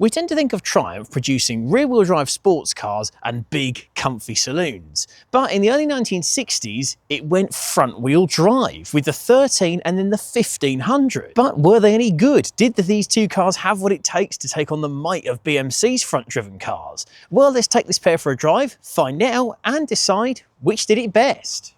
We tend to think of Triumph producing rear-wheel drive sports cars and big, comfy saloons. But in the early 1960s, it went front-wheel drive with the 13 and then the 1500. But were they any good? Did these two cars have what it takes to take on the might of BMC's front-driven cars? Well, let's take this pair for a drive, find out, and decide which did it best.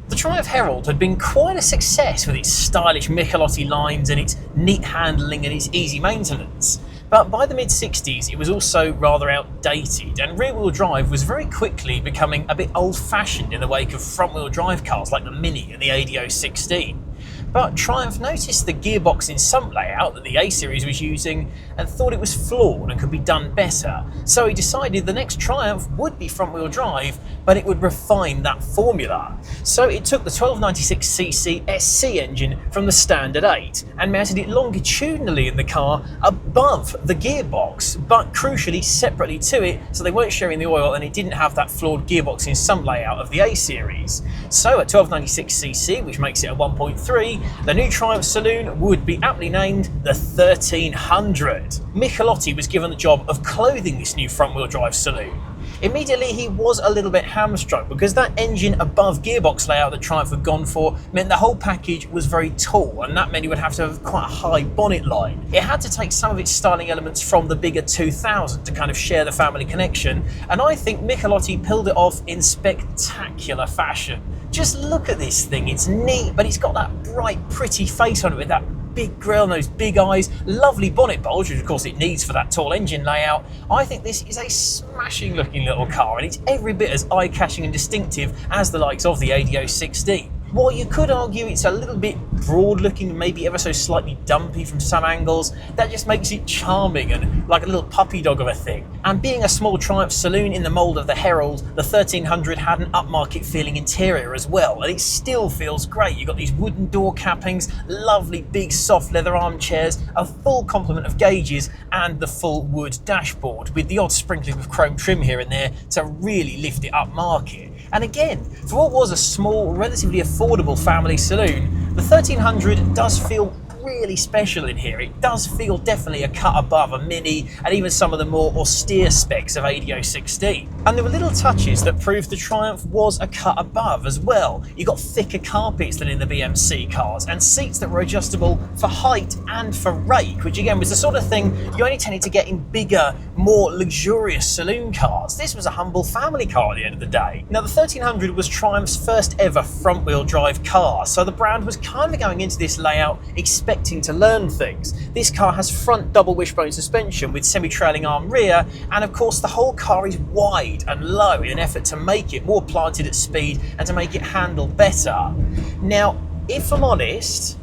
The Triumph Herald had been quite a success with its stylish Michelotti lines and its neat handling and its easy maintenance. But by the mid-60s, it was also rather outdated, and rear-wheel drive was very quickly becoming a bit old-fashioned in the wake of front-wheel drive cars like the Mini and the ADO 16. But Triumph noticed the gearbox in some layout that the A-Series was using and thought it was flawed and could be done better. So he decided the next Triumph would be front-wheel drive, but it would refine that formula. So it took the 1296cc SC engine from the standard 8 and mounted it longitudinally in the car above the gearbox, but crucially separately to it, so they weren't sharing the oil and it didn't have that flawed gearbox in some layout of the A-Series. So at 1296cc, which makes it a 1.3, the new Triumph saloon would be aptly named the 1300. Michelotti was given the job of clothing this new front-wheel drive saloon. Immediately he was a little bit hamstrung because that engine above gearbox layout that Triumph had gone for meant the whole package was very tall, and that meant you would have to have quite a high bonnet line. It had to take some of its styling elements from the bigger 2000 to kind of share the family connection, and I think Michelotti pulled it off in spectacular fashion. Just look at this thing, it's neat, but it's got that bright, pretty face on it with that big grille and those big eyes, lovely bonnet bulge, which of course it needs for that tall engine layout. I think this is a smashing looking little car, and it's every bit as eye-catching and distinctive as the likes of the ADO 16. While you could argue it's a little bit broad looking, maybe ever so slightly dumpy from some angles, that just makes it charming and like a little puppy dog of a thing. And being a small Triumph saloon in the mould of the Herald, the 1300 had an upmarket feeling interior as well, and it still feels great. You've got these wooden door cappings, lovely big soft leather armchairs, a full complement of gauges, and the full wood dashboard, with the odd sprinkling of chrome trim here and there to really lift it up market. And again, for what was a small, relatively affordable family saloon, the 1300 does feel really special in here. It does feel definitely a cut above a Mini and even some of the more austere specs of ADO 16. And there were little touches that proved the Triumph was a cut above as well. You got thicker carpets than in the BMC cars and seats that were adjustable for height and for rake, which again was the sort of thing you only tended to get in bigger, more luxurious saloon cars. This was a humble family car at the end of the day. Now the 1300 was Triumph's first ever front-wheel drive car, so the brand was kind of going into this layout expecting to learn things. This car has front double wishbone suspension with semi-trailing arm rear, and of course the whole car is wide and low in an effort to make it more planted at speed and to make it handle better. Now, if I'm honest,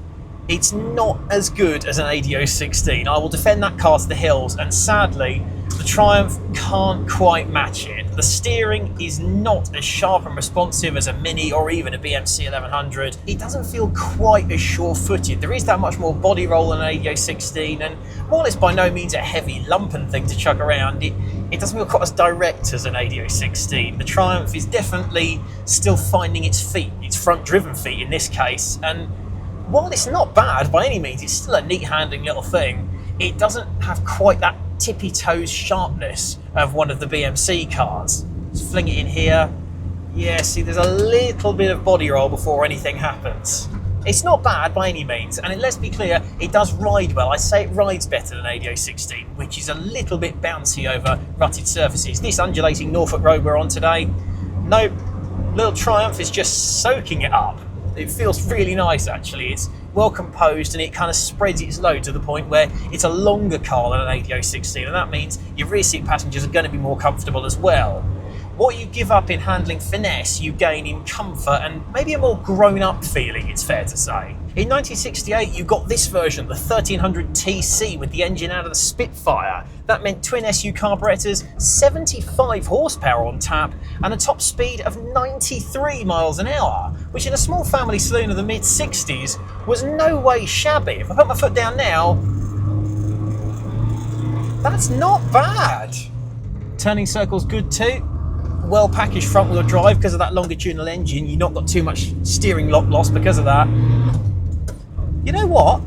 it's not as good as an ADO 16. I will defend that car to the hills, and sadly, the Triumph can't quite match it. The steering is not as sharp and responsive as a Mini or even a BMC 1100. It doesn't feel quite as sure-footed. There is that much more body roll than an ADO 16, and while it's by no means a heavy lumping thing to chug around, it doesn't feel quite as direct as an ADO 16. The Triumph is definitely still finding its feet, its front-driven feet in this case, and while it's not bad by any means, it's still a neat handling little thing. It doesn't have quite that tippy toes sharpness of one of the BMC cars. Just fling it in here. Yeah, see, there's a little bit of body roll before anything happens. It's not bad by any means, and let's be clear, it does ride well. I say it rides better than ADO 16, which is a little bit bouncy over rutted surfaces. This undulating Norfolk road we're on today, nope, little Triumph is just soaking it up. It feels really nice actually. It's well composed and it kind of spreads its load to the point where it's a longer car than an ADO 16, and that means your rear seat passengers are going to be more comfortable as well. What you give up in handling finesse, you gain in comfort and maybe a more grown-up feeling, it's fair to say. In 1968, you got this version, the 1300 TC, with the engine out of the Spitfire. That meant twin SU carburetors, 75 horsepower on tap, and a top speed of 93 miles an hour, which in a small family saloon of the mid-60s was no way shabby. If I put my foot down now, that's not bad. Turning circle's good too. Well packaged front wheel drive because of that longitudinal engine. You've not got too much steering lock loss because of that. You know what?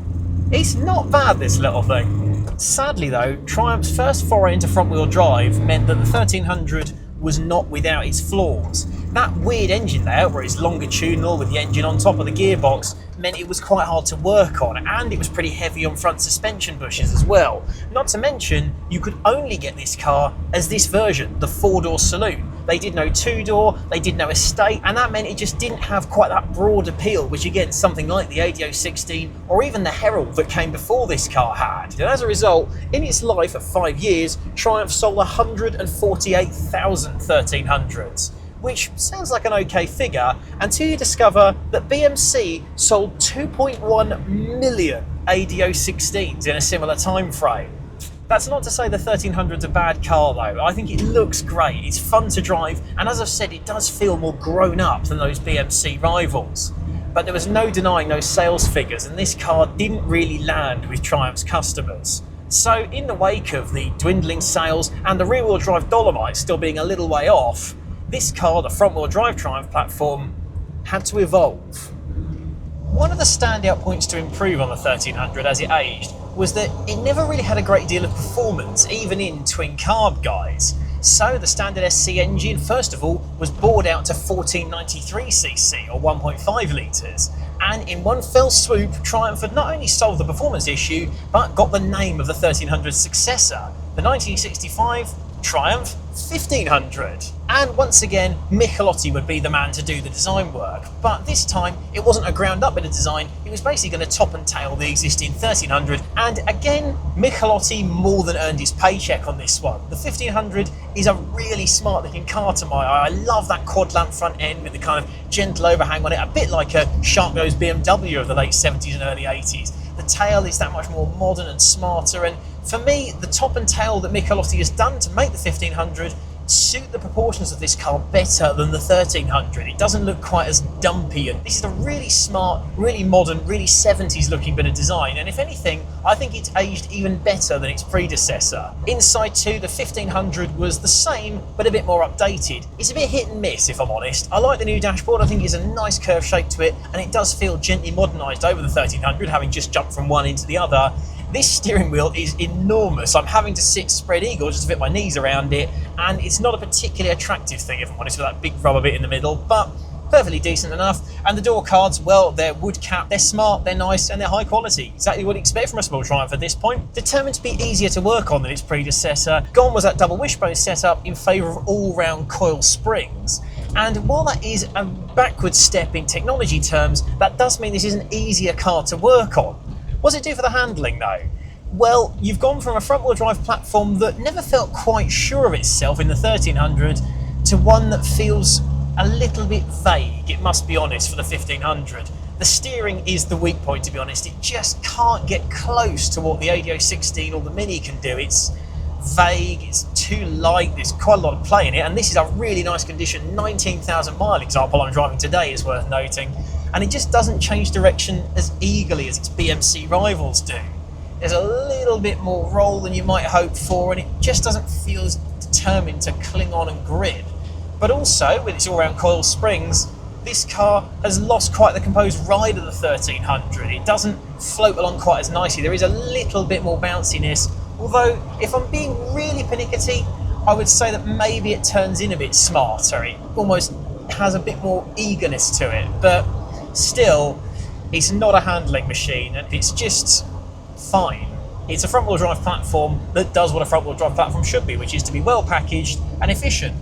It's not bad, this little thing. Sadly though, Triumph's first foray into front-wheel drive meant that the 1300 was not without its flaws. That weird engine layout, where it's longitudinal with the engine on top of the gearbox, meant it was quite hard to work on, and it was pretty heavy on front suspension bushes as well. Not to mention, you could only get this car as this version, the 4-door saloon. They did no 2-door, they did no estate, and that meant it just didn't have quite that broad appeal, which again, something like the ADO 16 or even the Herald that came before this car had. And as a result, in its life of 5 years, Triumph sold 148,000 1300s. Which sounds like an okay figure, until you discover that BMC sold 2.1 million ADO 16s in a similar time frame. That's not to say the 1300's a bad car though. I think it looks great, it's fun to drive, and as I've said, it does feel more grown up than those BMC rivals. But there was no denying those sales figures, and this car didn't really land with Triumph's customers. So in the wake of the dwindling sales and the rear-wheel drive Dolomite still being a little way off, this car, the front-wheel drive Triumph platform, had to evolve. One of the standout points to improve on the 1300 as it aged was that it never really had a great deal of performance, even in twin carb guise. So the standard SC engine, first of all, was bored out to 1493cc or 1.5 litres, and in one fell swoop, Triumph had not only solved the performance issue, but got the name of the 1300's successor, the 1965 Triumph 1500. And once again, Michelotti would be the man to do the design work, but this time it wasn't a ground up bit of design, it was basically going to top and tail the existing 1300, and again, Michelotti more than earned his paycheck on this one. The 1500 is a really smart looking car to my eye. I love that quad lamp front end with the kind of gentle overhang on it, a bit like a sharp-nosed BMW of the late 70s and early 80s. The tail is that much more modern and smarter, and for me, the top and tail that Michelotti has done to make the 1500 suit the proportions of this car better than the 1300. It doesn't look quite as dumpy, and this is a really smart, really modern, really 70s looking bit of design, and if anything, I think it's aged even better than its predecessor. Inside too, the 1500 was the same, but a bit more updated. It's a bit hit and miss, if I'm honest. I like the new dashboard, I think it's a nice curved shape to it, and it does feel gently modernised over the 1300, having just jumped from one into the other. This steering wheel is enormous. I'm having to sit spread eagle just to fit my knees around it, and it's not a particularly attractive thing, if I'm honest, with that big rubber bit in the middle, but perfectly decent enough. And the door cards, well, they're wood capped, they're smart, they're nice, and they're high quality. Exactly what you expect from a small Triumph at this point. Determined to be easier to work on than its predecessor, gone was that double wishbone setup in favour of all-round coil springs. And while that is a backward step in technology terms, that does mean this is an easier car to work on. What's it do for the handling though? Well, you've gone from a front-wheel drive platform that never felt quite sure of itself in the 1300 to one that feels a little bit vague, it must be honest, for the 1500. The steering is the weak point, to be honest. It just can't get close to what the ADO 16 or the Mini can do. It's vague, it's too light, there's quite a lot of play in it, and this is a really nice condition, 19,000 mile example I'm driving today is worth noting. And it just doesn't change direction as eagerly as its BMC rivals do. There's a little bit more roll than you might hope for, and it just doesn't feel as determined to cling on and grip. But also, with its all-round coil springs, this car has lost quite the composed ride of the 1300. It doesn't float along quite as nicely. There is a little bit more bounciness, although if I'm being really pernickety, I would say that maybe it turns in a bit smarter. It almost has a bit more eagerness to it, but still, it's not a handling machine, and it's just fine. It's a front-wheel drive platform that does what a front-wheel drive platform should be, which is to be well packaged and efficient.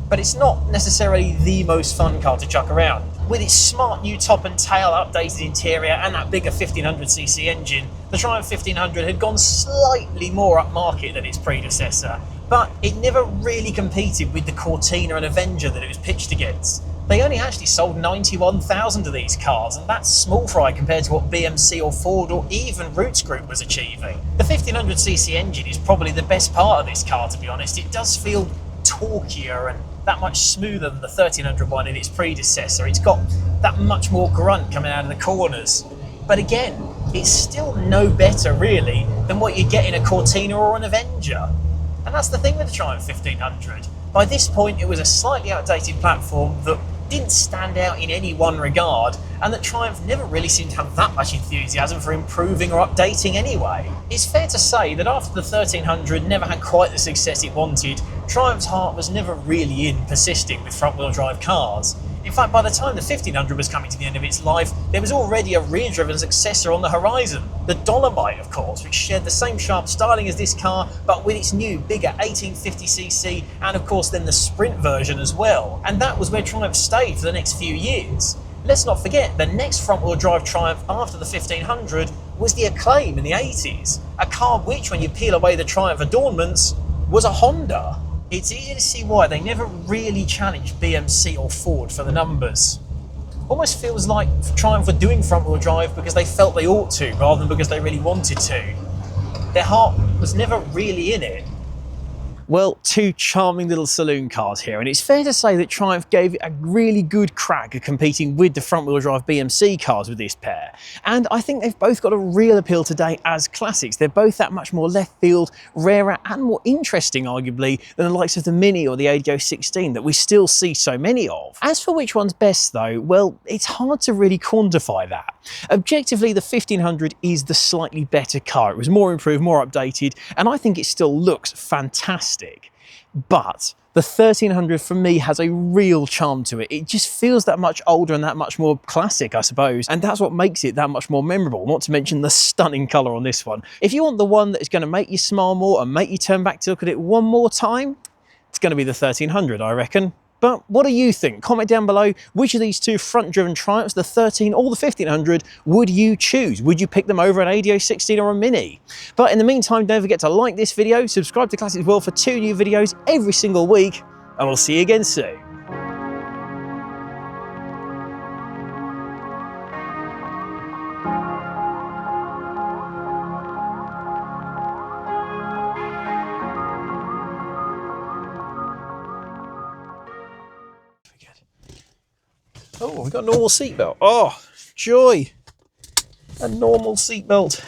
But it's not necessarily the most fun car to chuck around. With its smart new top and tail, updated interior, and that bigger 1500cc engine, the Triumph 1500 had gone slightly more upmarket than its predecessor, but it never really competed with the Cortina and Avenger that it was pitched against. They only actually sold 91,000 of these cars, and that's small fry compared to what BMC or Ford or even Roots Group was achieving. The 1500cc engine is probably the best part of this car, to be honest. It does feel torquier and that much smoother than the 1300 one in its predecessor. It's got that much more grunt coming out of the corners. But again, it's still no better really than what you get in a Cortina or an Avenger. And that's the thing with the Triumph 1500. By this point, it was a slightly outdated platform that didn't stand out in any one regard, and that Triumph never really seemed to have that much enthusiasm for improving or updating anyway. It's fair to say that after the 1300 never had quite the success it wanted, Triumph's heart was never really in persisting with front-wheel drive cars. In fact, by the time the 1500 was coming to the end of its life, there was already a rear-driven successor on the horizon. The Dolomite, of course, which shared the same sharp styling as this car, but with its new, bigger 1850cc, and of course then the Sprint version as well. And that was where Triumph stayed for the next few years. Let's not forget, the next front-wheel drive Triumph after the 1500 was the Acclaim in the 80s, a car which, when you peel away the Triumph adornments, was a Honda. It's easy to see why they never really challenged BMC or Ford for the numbers. Almost feels like Triumph were doing front-wheel drive because they felt they ought to, rather than because they really wanted to. Their heart was never really in it. Well, two charming little saloon cars here, and it's fair to say that Triumph gave it a really good crack at competing with the front-wheel drive BMC cars with this pair. And I think they've both got a real appeal today as classics. They're both that much more left field, rarer and more interesting, arguably, than the likes of the Mini or the ADO 16 that we still see so many of. As for which one's best though, well, it's hard to really quantify that. Objectively, the 1500 is the slightly better car. It was more improved, more updated, and I think it still looks fantastic. But the 1300 for me has a real charm to it. It just feels that much older and that much more classic, I suppose. And that's what makes it that much more memorable, not to mention the stunning colour on this one. If you want the one that is going to make you smile more and make you turn back to look at it one more time, it's going to be the 1300, I reckon. But what do you think? Comment down below which of these two front-driven Triumphs, the 13 or the 1500, would you choose? Would you pick them over an ADO 16 or a Mini? But in the meantime, don't forget to like this video, subscribe to Classics World for 2 new videos every single week, and we'll see you again soon. Oh, we've got a normal seatbelt. Oh, joy! A normal seatbelt.